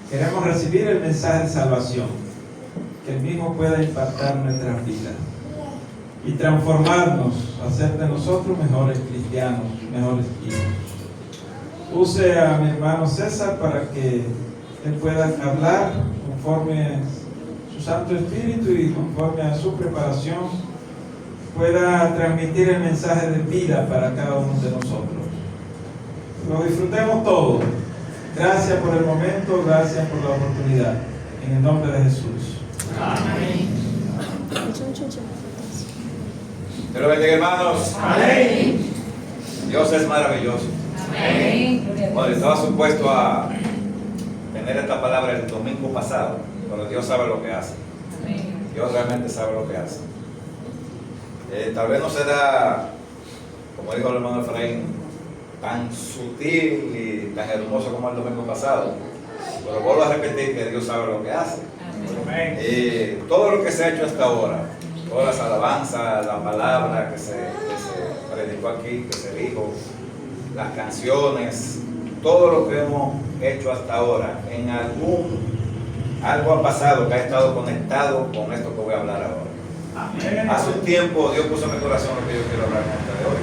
Queremos recibir el mensaje de salvación, que el mismo pueda impactar nuestras vidas y transformarnos, hacer de nosotros mejores cristianos, mejores hijos. Use a mi hermano César para que él pueda hablar conforme a su Santo Espíritu y conforme a su preparación pueda transmitir el mensaje de vida para cada uno de nosotros. Lo disfrutemos todos. Gracias por el momento, gracias por la oportunidad. En el nombre de Jesús. Amén. Dios los bendiga, hermanos. Amén. Dios es maravilloso. Amén. Bueno, estaba supuesto a tener esta palabra el domingo pasado, pero Dios sabe lo que hace. Amén. Dios realmente sabe lo que hace. Tal vez no será, como dijo el hermano Efraín, tan sutil y tan hermoso como el domingo pasado, pero vuelvo a repetir que Dios sabe lo que hace. Amén. Todo lo que se ha hecho hasta ahora, todas las alabanzas, la palabra que se predicó aquí, que se dijo, las canciones, todo lo que hemos hecho hasta ahora, en algo ha pasado que ha estado conectado con esto que voy a hablar ahora. Amén. Hace un tiempo Dios puso en mi corazón lo que yo quiero hablar con ustedes hoy.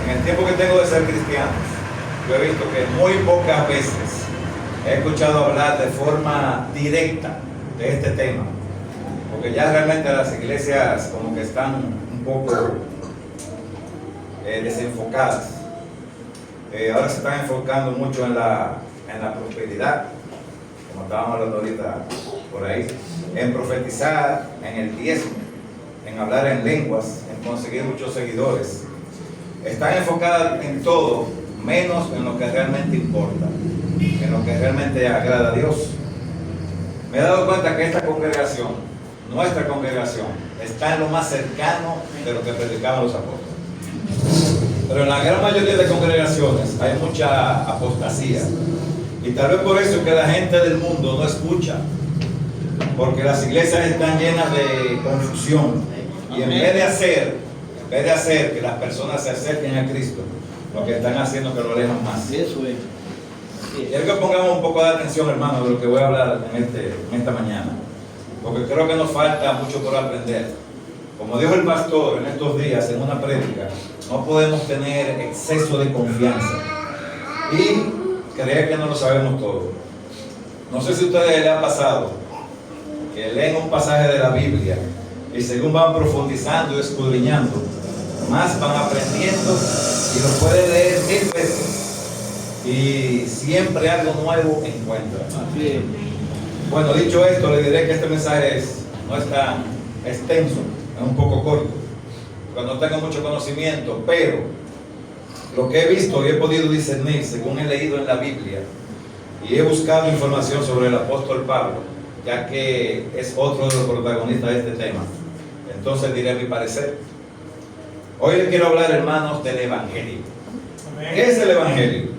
En el tiempo que tengo de ser cristiano, yo he visto que muy pocas veces he escuchado hablar de forma directa de este tema, porque ya realmente las iglesias como que están un poco desenfocadas. Ahora se están enfocando mucho en la prosperidad, como estábamos hablando ahorita por ahí, en profetizar, en el diezmo, en hablar en lenguas, en conseguir muchos seguidores. Están enfocadas en todo, menos en lo que realmente importa, en lo que realmente agrada a Dios. Me he dado cuenta que esta congregación, nuestra congregación, está en lo más cercano de lo que predicaban los apóstoles. Pero en la gran mayoría de congregaciones hay mucha apostasía. Y tal vez por eso es que la gente del mundo no escucha, porque las iglesias están llenas de confusión. Y en vez de hacer que las personas se acerquen a Cristo, lo que están haciendo es que lo alejan más. Eso es. Quiero que pongamos un poco de atención, hermano, de lo que voy a hablar en esta mañana, porque creo que nos falta mucho por aprender. Como dijo el pastor en estos días en una prédica, no podemos tener exceso de confianza y creer que no lo sabemos todo. No sé si a ustedes les ha pasado que leen un pasaje de la Biblia y según van profundizando y escudriñando, más van aprendiendo y lo pueden leer 1000 veces y siempre algo nuevo encuentran. Así es. Bueno, dicho esto, le diré que este mensaje no es tan extenso, es un poco corto, porque no tengo mucho conocimiento, pero lo que he visto y he podido discernir según he leído en la Biblia y he buscado información sobre el apóstol Pablo, ya que es otro de los protagonistas de este tema, entonces diré mi parecer. Hoy les quiero hablar, hermanos, del Evangelio. ¿Qué es el Evangelio?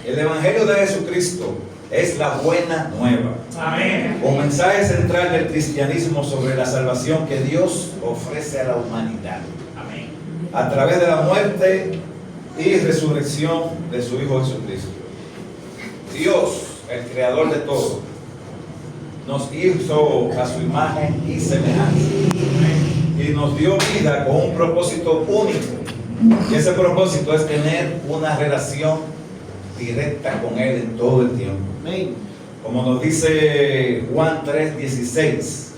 El Evangelio de Jesucristo es la buena nueva. Amén. Un mensaje central del cristianismo sobre la salvación que Dios ofrece a la humanidad Amén. a través de la muerte y resurrección de su Hijo Jesucristo. Dios, el creador de todo, nos hizo a su imagen y semejanza y nos dio vida con un propósito único, y ese propósito es tener una relación directa con Él en todo el tiempo. Amén. Como nos dice Juan 3:16,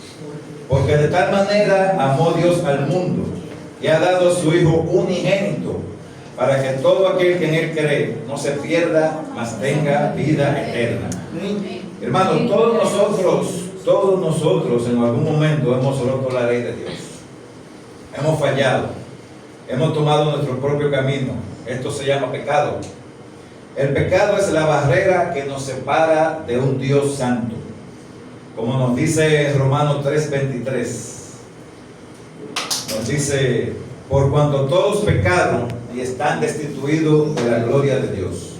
porque de tal manera amó Dios al mundo y ha dado a su Hijo unigénito, para que todo aquel que en Él cree no se pierda, mas tenga vida eterna. Hermanos, todos nosotros en algún momento hemos roto la ley de Dios. Hemos fallado, hemos tomado nuestro propio camino. Esto se llama pecado. El pecado es la barrera que nos separa de un Dios santo. Como nos dice Romanos 3:23. Nos dice, por cuanto todos pecaron y están destituidos de la gloria de Dios.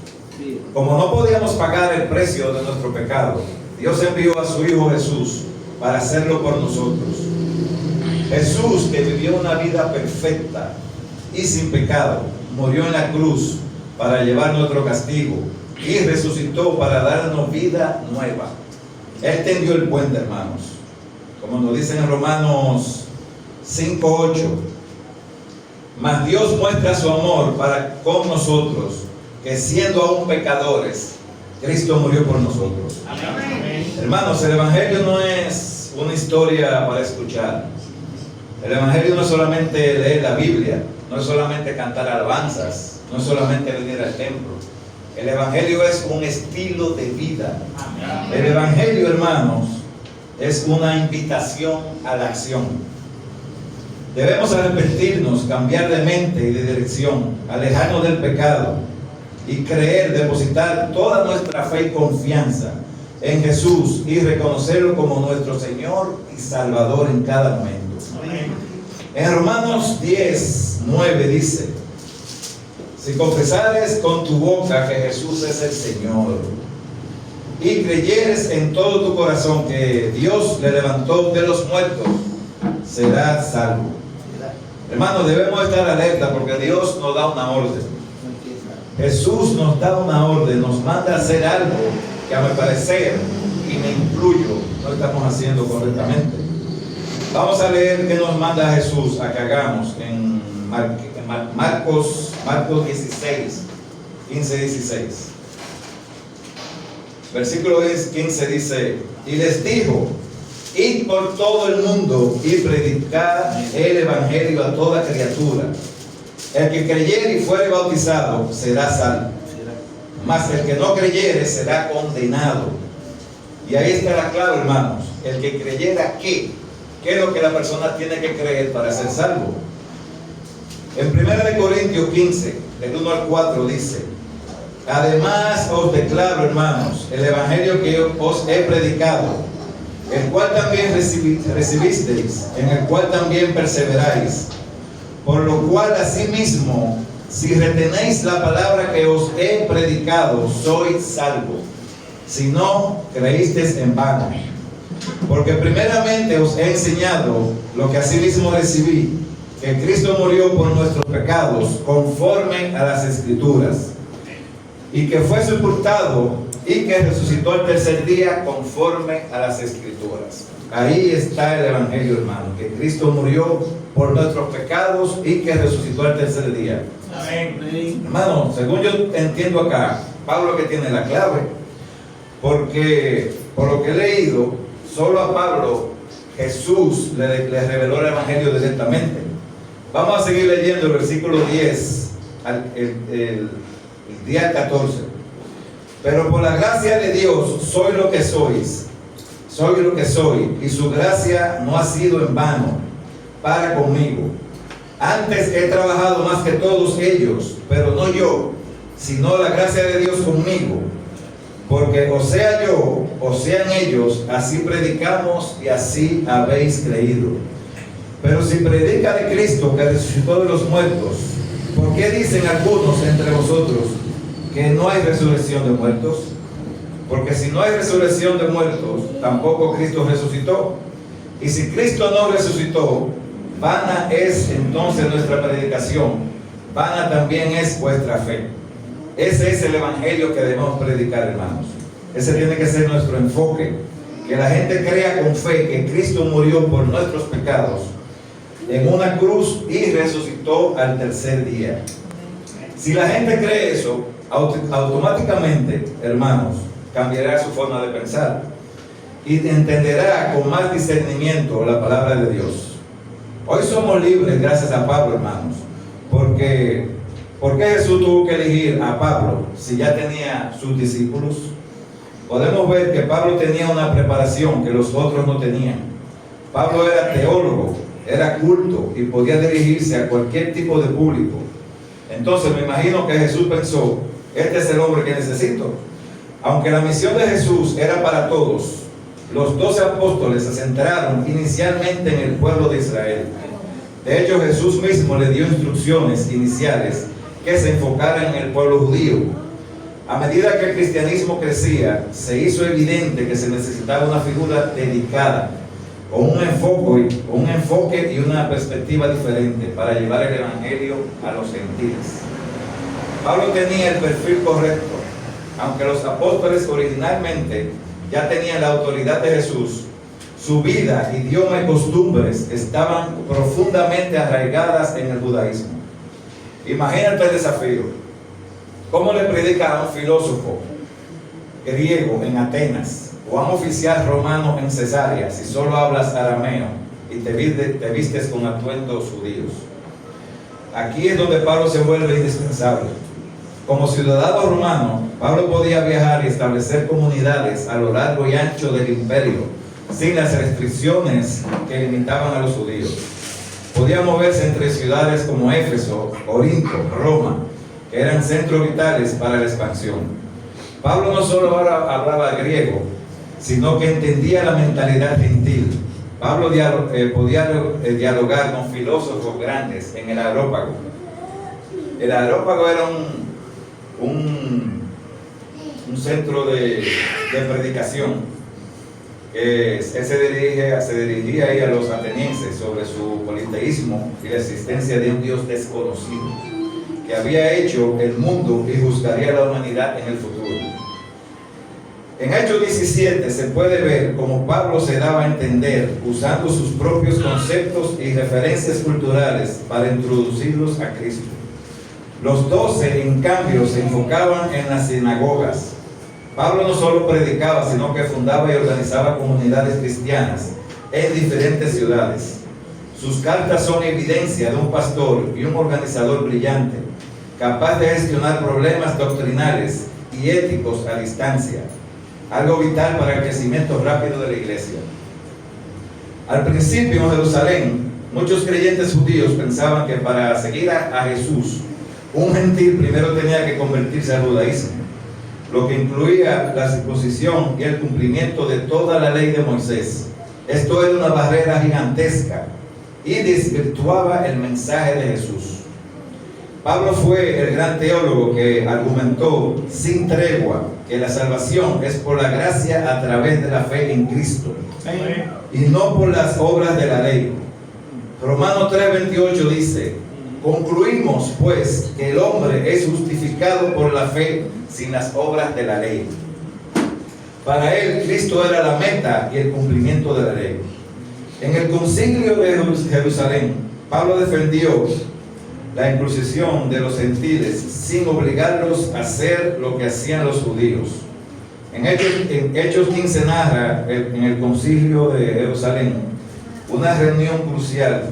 Como no podíamos pagar el precio de nuestro pecado, Dios envió a su Hijo Jesús para hacerlo por nosotros. Jesús, que vivió una vida perfecta y sin pecado, murió en la cruz para llevar nuestro castigo y resucitó para darnos vida nueva. Él tendió el puente, hermanos. Como nos dicen en Romanos 5:8. Mas Dios muestra su amor para con nosotros, que siendo aún pecadores, Cristo murió por nosotros. Amén. Hermanos, el Evangelio no es una historia para escuchar. El Evangelio no es solamente leer la Biblia, no es solamente cantar alabanzas, no es solamente venir al templo. El Evangelio es un estilo de vida. Amén. El Evangelio, hermanos, es una invitación a la acción. Debemos arrepentirnos, cambiar de mente y de dirección, alejarnos del pecado y creer, depositar toda nuestra fe y confianza en Jesús y reconocerlo como nuestro Señor y Salvador en cada momento. Amén. En Romanos 10:9 dice: si confesares con tu boca que Jesús es el Señor y creyeres en todo tu corazón que Dios le levantó de los muertos, serás salvo. Hermanos, debemos estar alerta porque Dios nos da una orden. Jesús nos da una orden, nos manda a hacer algo que a mi parecer, y me incluyo, no estamos haciendo correctamente. Vamos a leer qué nos manda Jesús a que hagamos en Marcos 16, 15-16. Versículo 15 dice: y les dijo: id por todo el mundo y predicad el Evangelio a toda criatura. El que creyere y fuere bautizado será salvo, mas el que no creyere será condenado. Y ahí está la clave, hermanos. El que creyera, ¿qué? ¿Qué es lo que la persona tiene que creer para ser salvo? En 1 Corintios 15, del 1 al 4 dice: además os declaro, hermanos, el Evangelio que os he predicado, el cual también recibisteis, en el cual también perseveráis, por lo cual asimismo, si retenéis la palabra que os he predicado, sois salvos, si no creísteis en vano. Porque primeramente os he enseñado lo que asimismo recibí, que Cristo murió por nuestros pecados conforme a las Escrituras, y que fue sepultado y que resucitó el tercer día conforme a las Escrituras. Ahí está el Evangelio, hermano, que Cristo murió por nuestros pecados y que resucitó el tercer día. Amén. Hermano, según yo entiendo acá, Pablo que tiene la clave, porque por lo que he leído, solo a Pablo Jesús le reveló el Evangelio directamente. Vamos a seguir leyendo el versículo 10, el día 14. Pero por la gracia de Dios soy lo que sois, soy lo que soy, y su gracia no ha sido en vano para conmigo. Antes he trabajado más que todos ellos, pero no yo, sino la gracia de Dios conmigo. Porque o sea yo, o sean ellos, así predicamos y así habéis creído. Pero si predica de Cristo que resucitó de los muertos, ¿por qué dicen algunos entre vosotros que no hay resurrección de muertos? Porque si no hay resurrección de muertos, tampoco Cristo resucitó. Y si Cristo no resucitó, vana es entonces nuestra predicación, vana también es vuestra fe. Ese es el Evangelio que debemos predicar, hermanos. Ese tiene que ser nuestro enfoque. Que la gente crea con fe que Cristo murió por nuestros pecados en una cruz y resucitó al tercer día. Si la gente cree eso, automáticamente, hermanos, cambiará su forma de pensar y entenderá con más discernimiento la palabra de Dios. Hoy somos libres gracias a Pablo, hermanos, porque ¿por qué Jesús tuvo que elegir a Pablo si ya tenía sus discípulos? Podemos ver que Pablo tenía una preparación que los otros no tenían. Pablo era teólogo, era culto y podía dirigirse a cualquier tipo de público. Entonces me imagino que Jesús pensó: este es el hombre que necesito. Aunque la misión de Jesús era para todos, los 12 apóstoles se centraron inicialmente en el pueblo de Israel. De hecho, Jesús mismo le dio instrucciones iniciales que se enfocaran en el pueblo judío. A medida que el cristianismo crecía, se hizo evidente que se necesitaba una figura dedicada, con un enfoque y una perspectiva diferente para llevar el Evangelio a los gentiles. Pablo tenía el perfil correcto. aunque los apóstoles originalmente ya tenían la autoridad de Jesús, su vida, idioma y costumbres estaban profundamente arraigadas en el judaísmo. Imagínate el desafío. ¿Cómo le predica a un filósofo griego en Atenas o a un oficial romano en Cesarea si solo hablas arameo y te vistes con atuendos judíos? Aquí es donde Pablo se vuelve indispensable. Como ciudadano romano, Pablo podía viajar y establecer comunidades a lo largo y ancho del imperio, sin las restricciones que limitaban a los judíos. Podía moverse entre ciudades como Éfeso, Corinto, Roma, que eran centros vitales para la expansión. Pablo no solo hablaba griego, sino que entendía la mentalidad gentil. Pablo podía dialogar con filósofos grandes en el Areópago. El Areópago era un centro de predicación que se dirigía ahí a los atenienses sobre su politeísmo y la existencia de un Dios desconocido que había hecho el mundo y juzgaría a la humanidad en el futuro. En Hechos 17 se puede ver cómo Pablo se daba a entender usando sus propios conceptos y referencias culturales para introducirlos a Cristo. Los 12, en cambio, se enfocaban en las sinagogas. Pablo no solo predicaba, sino que fundaba y organizaba comunidades cristianas en diferentes ciudades. Sus cartas son evidencia de un pastor y un organizador brillante, capaz de gestionar problemas doctrinales y éticos a distancia, algo vital para el crecimiento rápido de la iglesia. Al principio en Jerusalén, muchos creyentes judíos pensaban que para seguir a Jesús, un gentil primero tenía que convertirse al judaísmo, lo que incluía la circuncisión y el cumplimiento de toda la ley de Moisés. Esto era una barrera gigantesca y desvirtuaba el mensaje de Jesús. Pablo fue el gran teólogo que argumentó sin tregua que la salvación es por la gracia a través de la fe en Cristo y no por las obras de la ley. Romanos 3:28 dice: concluimos pues que el hombre es justificado por la fe sin las obras de la ley. Para él, Cristo era la meta y el cumplimiento de la ley. En el concilio de Jerusalén, Pablo defendió la inclusión de los gentiles sin obligarlos a hacer lo que hacían los judíos. En Hechos 15 narra en el concilio de Jerusalén una reunión crucial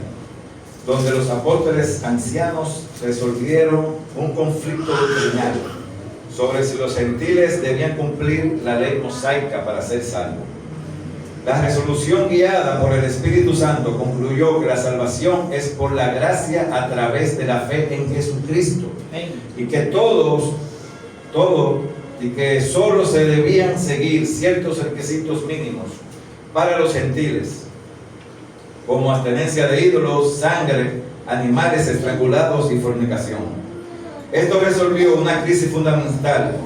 donde los apóstoles ancianos resolvieron un conflicto doctrinal sobre si los gentiles debían cumplir la ley mosaica para ser salvos. La resolución guiada por el Espíritu Santo concluyó que la salvación es por la gracia a través de la fe en Jesucristo y que y que solo se debían seguir ciertos requisitos mínimos para los gentiles, como abstenencia de ídolos, sangre, animales estrangulados y fornicación. Esto resolvió una crisis fundamental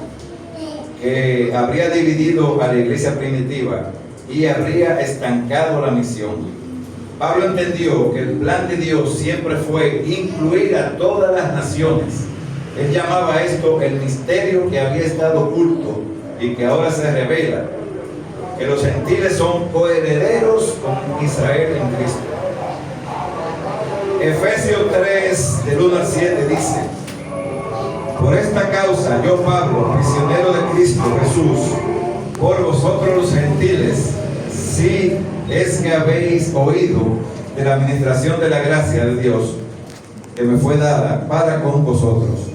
que habría dividido a la iglesia primitiva y habría estancado la misión. Pablo entendió que el plan de Dios siempre fue incluir a todas las naciones. Él llamaba esto el misterio que había estado oculto y que ahora se revela, que los gentiles son coherederos con Israel en Cristo. Efesios 3, del 1 al 7 dice: por esta causa yo, Pablo, prisionero de Cristo Jesús, por vosotros los gentiles, si es que habéis oído de la administración de la gracia de Dios que me fue dada para con vosotros,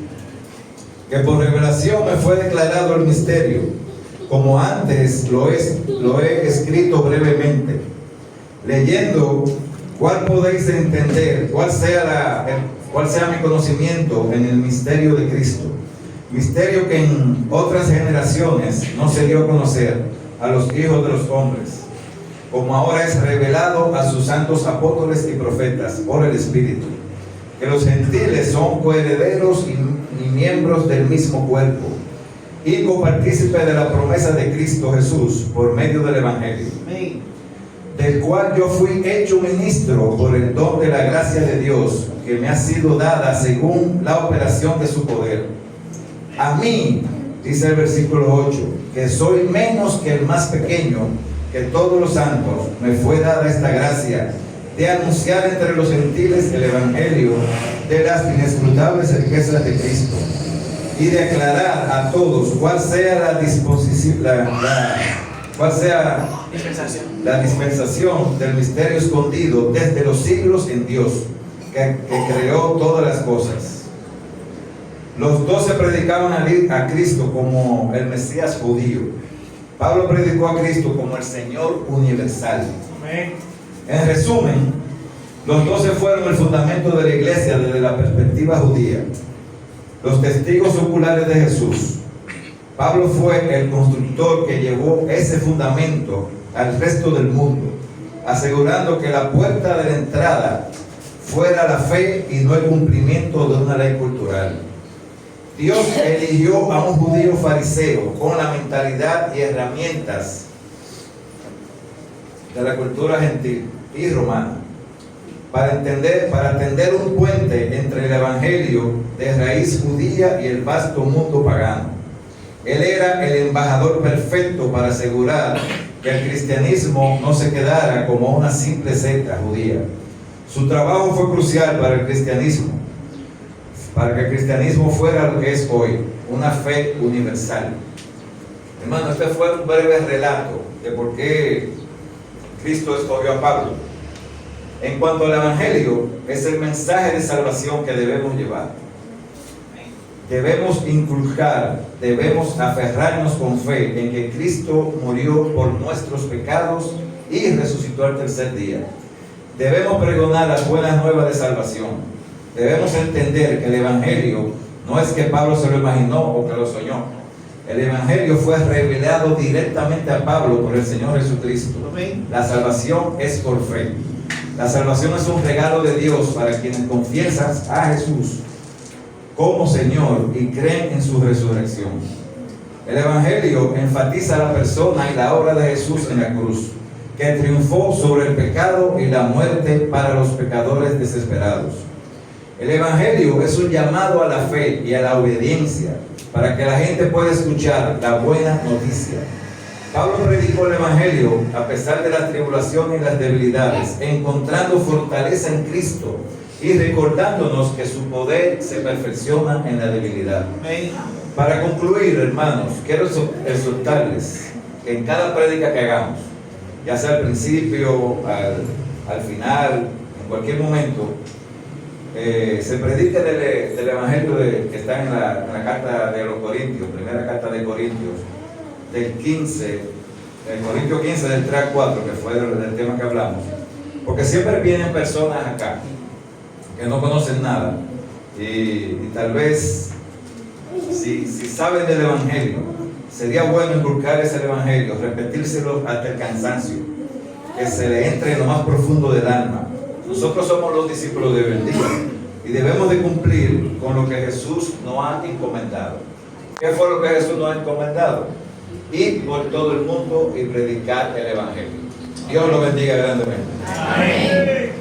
que por revelación me fue declarado el misterio, como antes lo he escrito brevemente, leyendo cuál podéis entender, cuál sea mi conocimiento en el misterio de Cristo, misterio que en otras generaciones no se dio a conocer a los hijos de los hombres, como ahora es revelado a sus santos apóstoles y profetas por el Espíritu, que los gentiles son coherederos y miembros del mismo cuerpo, y copartícipes de la promesa de Cristo Jesús por medio del Evangelio, del cual yo fui hecho ministro por el don de la gracia de Dios que me ha sido dada según la operación de su poder. A mí, dice el versículo 8, que soy menos que el más pequeño, que todos los santos, me fue dada esta gracia de anunciar entre los gentiles el evangelio de las inescrutables riquezas de Cristo y de aclarar a todos cuál sea la disposición, cuál sea la dispensación del misterio escondido desde los siglos en Dios, que creó todas las cosas. Los 12 predicaban a Cristo como el Mesías judío. Pablo predicó a Cristo como el Señor universal. Amén. En resumen, los 12 fueron el fundamento de la iglesia desde la perspectiva judía, los testigos oculares de Jesús. Pablo fue el constructor que llevó ese fundamento al resto del mundo, asegurando que la puerta de la entrada fuera la fe y no el cumplimiento de una ley cultural. Dios eligió a un judío fariseo con la mentalidad y herramientas de la cultura gentil y romana para tender un puente entre el evangelio de raíz judía y el vasto mundo pagano. Él era el embajador perfecto para asegurar que el cristianismo no se quedara como una simple secta judía. Su trabajo fue crucial para el cristianismo, para que el cristianismo fuera lo que es hoy, una fe universal. Hermano, este fue un breve relato de por qué Cristo escogió a Pablo. En cuanto al evangelio, es el mensaje de salvación que debemos llevar. Debemos inculcar, debemos aferrarnos con fe en que Cristo murió por nuestros pecados y resucitó al tercer día. Debemos pregonar las buenas nuevas de salvación. Debemos entender que el evangelio no es que Pablo se lo imaginó o que lo soñó. El evangelio fue revelado directamente a Pablo por el Señor Jesucristo. La salvación es por fe. La salvación es un regalo de Dios para quienes confiesan a Jesús como Señor y creen en su resurrección. El evangelio enfatiza la persona y la obra de Jesús en la cruz, que triunfó sobre el pecado y la muerte para los pecadores desesperados. El evangelio es un llamado a la fe y a la obediencia para que la gente pueda escuchar la buena noticia. Pablo predicó el evangelio a pesar de las tribulaciones y las debilidades, encontrando fortaleza en Cristo y recordándonos que su poder se perfecciona en la debilidad. Para concluir, hermanos, quiero exhortarles que en cada prédica que hagamos, ya sea al principio, al final, en cualquier momento, se predique del evangelio que está en la carta de los Corintios, primera carta de Corintios, del 15, el Corintios 15 del 3 al 4, que fue del tema que hablamos, porque siempre vienen personas acá que no conocen nada y tal vez si saben del evangelio, sería bueno inculcarles el evangelio, repetírselo hasta el cansancio, que se le entre en lo más profundo del alma. Nosotros somos los discípulos de bendito y debemos de cumplir con lo que Jesús nos ha encomendado. ¿Qué fue lo que Jesús nos ha encomendado? Ir por todo el mundo y predicar el evangelio. Dios lo bendiga grandemente. Amén.